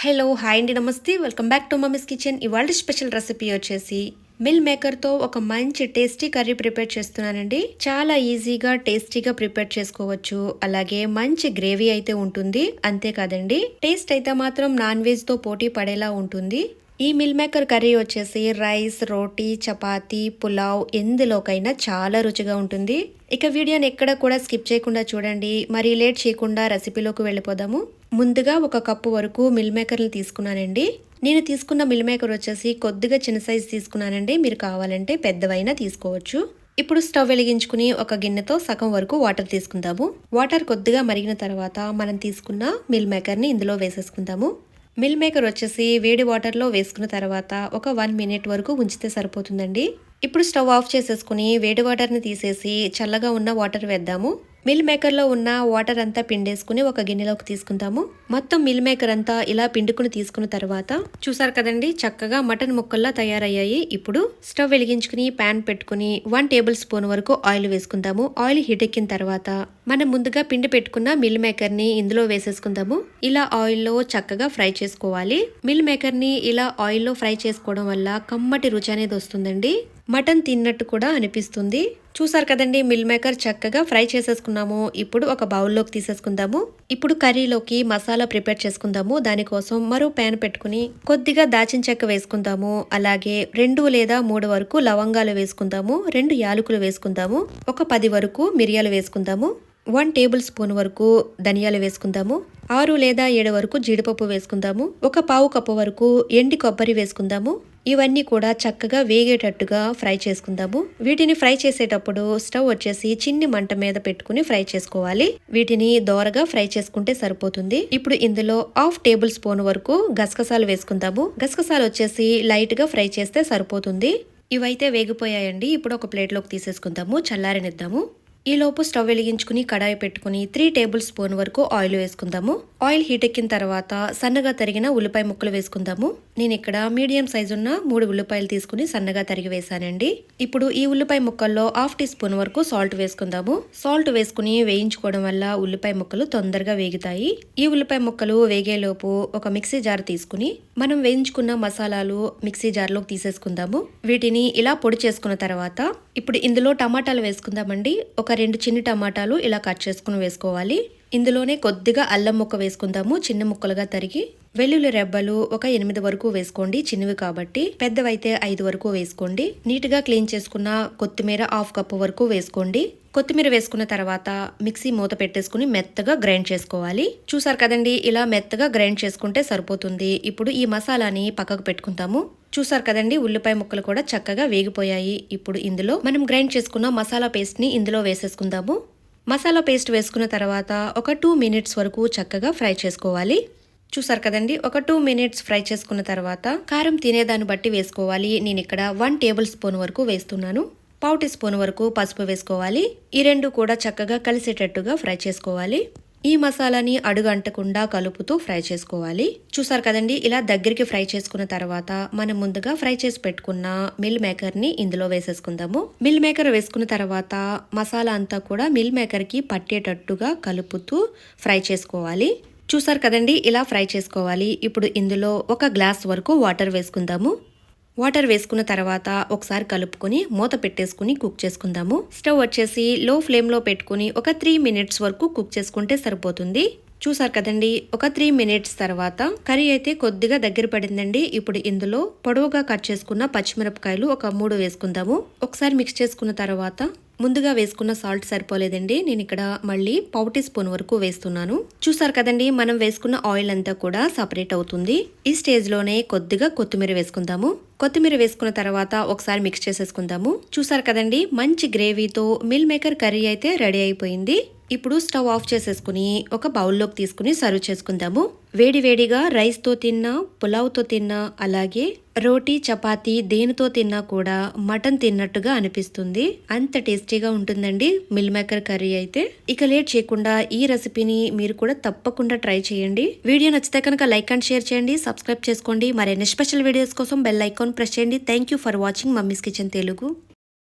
Hello hi అండి, నమస్తే. Welcome back to mummies kitchen. ఇవాళ స్పెషల్ రెసిపీ వచ్చేసి మిల్ మేకర్తో ఒక మంచి టేస్టీ కర్రీ ప్రిపేర్ చేస్తున్నానండి. చాలా ఈజీగా టేస్టీగా ప్రిపేర్ చేసుకోవచ్చు. అలాగే మంచి గ్రేవీ అయితే ఉంటుంది. అంతేకాదండి, టేస్ట్ అయితే మాత్రం నాన్ వెజ్తో పోటీ పడేలా ఉంటుంది. ఈ మిల్ మేకర్ కర్రీ వచ్చేసి రైస్, రోటీ, చపాతీ, పులావ్ ఎందులోకైనా చాలా రుచిగా ఉంటుంది. ఇక వీడియోని ఎక్కడ కూడా స్కిప్ చేయకుండా చూడండి. మరి లేట్ చేయకుండా రెసిపీలోకి వెళ్ళిపోదాము. ముందుగా ఒక కప్పు వరకు మిల్ మేకర్లు తీసుకున్నానండి. నేను తీసుకున్న మిల్ మేకర్ వచ్చేసి కొద్దిగా చిన్న సైజు తీసుకున్నానండి. మీరు కావాలంటే పెద్దవైనా తీసుకోవచ్చు. ఇప్పుడు స్టవ్ వెలిగించుకుని ఒక గిన్నెతో సగం వరకు వాటర్ తీసుకుందాము. వాటర్ కొద్దిగా మరిగిన తర్వాత మనం తీసుకున్న మిల్ మేకర్ని ఇందులో వేసేసుకుందాము. మిల్ మేకర్ వచ్చేసి వేడి వాటర్లో వేసుకున్న తర్వాత ఒక 1 మినిట్ వరకు ఉంచితే సరిపోతుందండి. ఇప్పుడు స్టవ్ ఆఫ్ చేసేసుకుని వేడి వాటర్ని తీసేసి చల్లగా ఉన్న వాటర్ వేద్దాము. మిల్ మేకర్లో ఉన్న వాటర్ అంతా పిండేసుకుని ఒక గిన్నెలోకి తీసుకుందాము. మొత్తం మిల్ మేకర్ అంతా ఇలా పిండుకుని తీసుకున్న తర్వాత చూసారు కదండి, చక్కగా మటన్ ముక్కల్లా తయారయ్యాయి. ఇప్పుడు స్టవ్ వెలిగించుకుని ప్యాన్ పెట్టుకుని 1 టేబుల్ స్పూన్ వరకు ఆయిల్ వేసుకుందాము. ఆయిల్ హీట్ ఎక్కిన తర్వాత మనం ముందుగా పిండి పెట్టుకున్న మిల్ మేకర్ ని ఇందులో వేసేసుకుందాము. ఇలా ఆయిల్లో చక్కగా ఫ్రై చేసుకోవాలి. మిల్ మేకర్ ని ఇలా ఆయిల్లో ఫ్రై చేసుకోవడం వల్ల కమ్మటి రుచి అనేది వస్తుందండి. మటన్ తిన్నట్టు కూడా అనిపిస్తుంది. చూసారు కదండి, మిల్ మేకర్ చక్కగా ఫ్రై చేసేసుకున్నాము. ఇప్పుడు ఒక బౌల్లోకి తీసేసుకుందాము. ఇప్పుడు కర్రీలోకి మసాలా ప్రిపేర్ చేసుకుందాము. దానికోసం మరో ప్యాన్ పెట్టుకుని కొద్దిగా దాచిన చెక్క వేసుకుందాము. అలాగే 2 లేదా 3 వరకు లవంగాలు వేసుకుందాము. 2 యాలకులు వేసుకుందాము. ఒక 10 వరకు మిరియాలు వేసుకుందాము. 1 టేబుల్ స్పూన్ వరకు ధనియాలు వేసుకుందాము. 6 లేదా 7 వరకు జీడిపప్పు వేసుకుందాము. ఒక పావు కప్పు వరకు ఎండి కొబ్బరి వేసుకుందాము. ఇవన్నీ కూడా చక్కగా వేగేటట్టుగా ఫ్రై చేసుకుందాము. వీటిని ఫ్రై చేసేటప్పుడు స్టవ్ వచ్చేసి చిన్ని మంట మీద పెట్టుకుని ఫ్రై చేసుకోవాలి. వీటిని దోరగా ఫ్రై చేసుకుంటే సరిపోతుంది. ఇప్పుడు ఇందులో 1/2 టేబుల్ స్పూన్ వరకు గసగసాలు వేసుకుందాము. గసగసాలు వచ్చేసి లైట్ గా ఫ్రై చేస్తే సరిపోతుంది. ఇవైతే వేగిపోయాయండి. ఇప్పుడు ఒక ప్లేట్లోకి తీసేసుకుందాము. చల్లారనిద్దాము. ఈ లోపు స్టవ్ వెలిగించుకుని కడాయి పెట్టుకుని 3 టేబుల్ స్పూన్ వరకు ఆయిల్ వేసుకుందాము. ఆయిల్ హీట్ ఎక్కిన తర్వాత సన్నగా తరిగిన ఉల్లిపాయ ముక్కలు వేసుకుందాము. నేను ఇక్కడ మీడియం సైజు ఉన్న 3 ఉల్లిపాయలు తీసుకుని సన్నగా తరిగి వేసానండి. ఇప్పుడు ఈ ఉల్లిపాయ ముక్కల్లో 1/2 టీ స్పూన్ వరకు సాల్ట్ వేసుకుందాము. సాల్ట్ వేసుకుని వేయించుకోవడం వల్ల ఉల్లిపాయ ముక్కలు తొందరగా వేగుతాయి. ఈ ఉల్లిపాయ ముక్కలు వేగేలోపు ఒక మిక్సీ జార్ తీసుకుని మనం వేయించుకున్న మసాలాలు మిక్సీ జార్లోకి తీసేసుకుందాము. వీటిని ఇలా పొడి చేసుకున్న తర్వాత ఇప్పుడు ఇందులో టమాటాలు వేసుకుందామండి. ఒక 2 చిన్న టమాటాలు ఇలా కట్ చేసుకుని వేసుకోవాలి. ఇందులోనే కొద్దిగా అల్లం ముక్క వేసుకుందాము, చిన్న ముక్కలుగా తరిగి. వెల్లుల్లి రెబ్బలు ఒక 8 వరకు వేసుకోండి, చిన్నవి కాబట్టి. పెద్దవైతే 5 వరకు వేసుకోండి. నీట్గా క్లీన్ చేసుకున్న కొత్తిమీర 1/2 కప్పు వరకు వేసుకోండి. కొత్తిమీర వేసుకున్న తర్వాత మిక్సీ మూత పెట్టేసుకుని మెత్తగా గ్రైండ్ చేసుకోవాలి. చూసారు కదండి, ఇలా మెత్తగా గ్రైండ్ చేసుకుంటే సరిపోతుంది. ఇప్పుడు ఈ మసాలాని పక్కకు పెట్టుకుంటాము. చూసారు కదండి, ఉల్లిపాయ ముక్కలు కూడా చక్కగా వేగిపోయాయి. ఇప్పుడు ఇందులో మనం గ్రైండ్ చేసుకున్న మసాలా పేస్ట్ ని ఇందులో వేసేసుకుందాము. మసాలా పేస్ట్ వేసుకున్న తర్వాత ఒక 2 మినిట్స్ వరకు చక్కగా ఫ్రై చేసుకోవాలి. చూసారు కదండి, ఒక 2 మినిట్స్ ఫ్రై చేసుకున్న తర్వాత కారం తినేదాన్ని బట్టి వేసుకోవాలి. నేను ఇక్కడ 1 టేబుల్ స్పూన్ వరకు వేస్తున్నాను. 1/2 టీ స్పూన్ వరకు పసుపు వేసుకోవాలి. ఈ 2 కూడా చక్కగా కలిసేటట్టుగా ఫ్రై చేసుకోవాలి. ఈ మసాలాని అడుగు అంటకుండా కలుపుతూ ఫ్రై చేసుకోవాలి. చూసారు కదండి, ఇలా దగ్గరికి ఫ్రై చేసుకున్న తర్వాత మనం ముందుగా ఫ్రై చేసి పెట్టుకున్న మిల్ మేకర్ ని ఇందులో వేసేసుకుందాము. మిల్ మేకర్ వేసుకున్న తర్వాత మసాలా అంతా కూడా మిల్ మేకర్ కి పట్టేటట్టుగా కలుపుతూ ఫ్రై చేసుకోవాలి. చూసారు కదండి, ఇలా ఫ్రై చేసుకోవాలి. ఇప్పుడు ఇందులో 1 గ్లాస్ వరకు వాటర్ వేసుకుందాము. వాటర్ వేసుకున్న తర్వాత ఒకసారి కలుపుకొని మూత పెట్టేసుకుని కుక్ చేసుకుందాము. స్టవ్ వచ్చేసి లో ఫ్లేమ్ లో పెట్టుకుని ఒక 3 మినిట్స్ వరకు కుక్ చేసుకుంటే సరిపోతుంది. చూసారు కదండి, ఒక 3 మినిట్స్ తర్వాత కర్రీ అయితే కొద్దిగా దగ్గర పడిందండి. ఇప్పుడు ఇందులో పొడవుగా కట్ చేసుకున్న పచ్చిమిరపకాయలు ఒక 3 వేసుకుందాము. ఒకసారి మిక్స్ చేసుకున్న తర్వాత ముందుగా వేసుకున్న సాల్ట్ సరిపోలేదండి. నేను ఇక్కడ మళ్ళీ 1/2 టీ స్పూన్ వరకు వేస్తున్నాను. చూసారు కదండి, మనం వేసుకున్న ఆయిల్ అంతా కూడా సపరేట్ అవుతుంది. ఈ స్టేజ్ లోనే కొద్దిగా కొత్తిమీర వేసుకుందాము. కొత్తిమీర వేసుకున్న తర్వాత ఒకసారి మిక్స్ చేసేసుకుందాము. చూసారు కదండి, మంచి గ్రేవీతో మిల్ మేకర్ కర్రీ అయితే రెడీ అయిపోయింది. ఇప్పుడు స్టవ్ ఆఫ్ చేసేసుకుని ఒక బౌల్లోకి తీసుకుని సర్వ్ చేసుకుందాము. వేడి వేడిగా రైస్ తో తిన్నా, పులావ్ తో తిన్నా, అలాగే రోటీ, చపాతీ దేనితో తిన్నా కూడా మటన్ తిన్నట్టుగా అనిపిస్తుంది. అంత టేస్టీగా ఉంటుందండి మిల్ మేకర్ కర్రీ అయితే. ఇక లేట్ చేయకుండా ఈ రెసిపీని మీరు కూడా తప్పకుండా ట్రై చేయండి. వీడియో నచ్చితే కనుక లైక్ అండ్ షేర్ చేయండి, సబ్స్క్రైబ్ చేసుకోండి. మరిన్ని స్పెషల్ వీడియోస్ కోసం బెల్ ఐకాన్ ప్రెస్ చేయండి. Thank you for watching mummies kitchen Telugu.